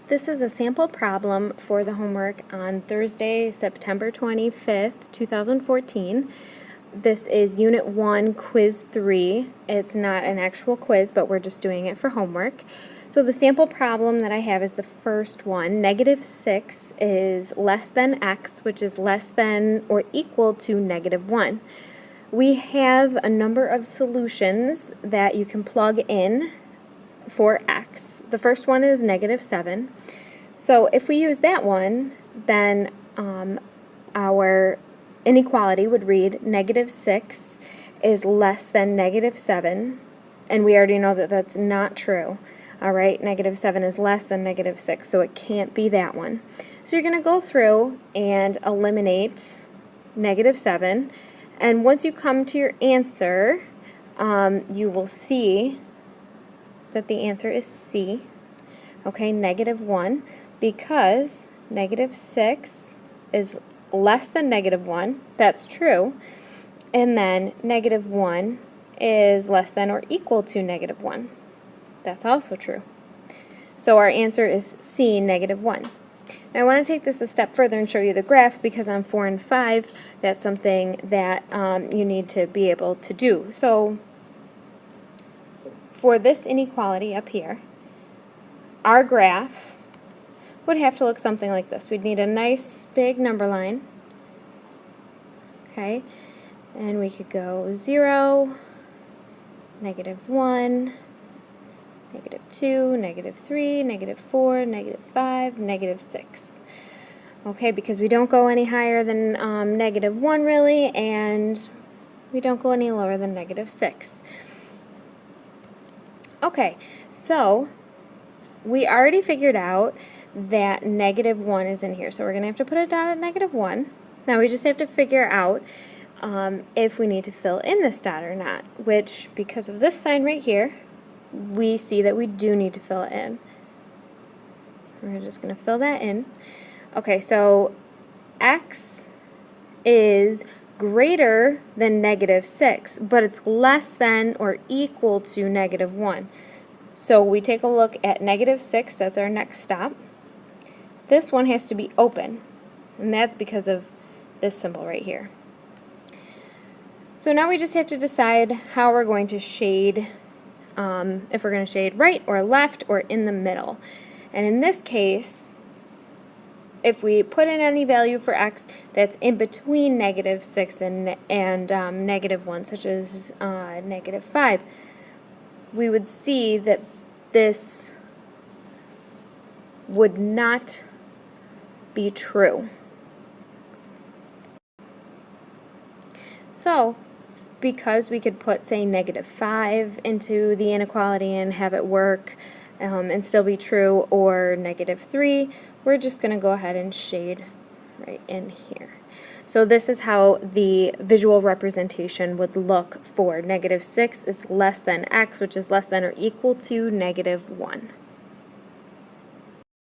This is a sample problem for the homework on Thursday, September 25th, 2014. This is Unit 1, Quiz 3. It's not an actual quiz, but we're just doing it for homework. So the sample problem that I have is the first one. -6 is less than x, which is less than or equal to -1. We have a number of solutions that you can plug in for x. The first one is -7. So if we use that one, then our inequality would read -6 is less than -7, and we already know that that's not true. All right, -7 is less than -6, so it can't be that one. So you're going to go through and eliminate -7, and once you come to your answer, you will see that the answer is C, okay, -1, because -6 is less than -1, that's true, and then -1 is less than or equal to -1, that's also true. So our answer is C, -1. Now I want to take this a step further and show you the graph, because on 4 and 5, that's something that you need to be able to do. So for this inequality up here, our graph would have to look something like this. We'd need a nice big number line, okay, and we could go 0, -1, -2, -3, -4, -5, -6. Okay, because we don't go any higher than -1 really, and we don't go any lower than -6. Okay, so we already figured out that -1 is in here, so we're going to have to put a dot at -1. Now we just have to figure out if we need to fill in this dot or not, which, because of this sign right here, we see that we do need to fill it in. We're just going to fill that in. Okay, so x is greater than -6, but it's less than or equal to -1. So we take a look at -6, that's our next stop. This one has to be open, and that's because of this symbol right here. So now we just have to decide how we're going to shade, if we're going to shade right or left or in the middle. And in this case, if we put in any value for x that's in between -6 and -1, such as -5, we would see that this would not be true. So, because we could put, say, -5 into the inequality and have it work and still be true, or -3, we're just going to go ahead and shade right in here. So this is how the visual representation would look for -6 is less than x, which is less than or equal to -1.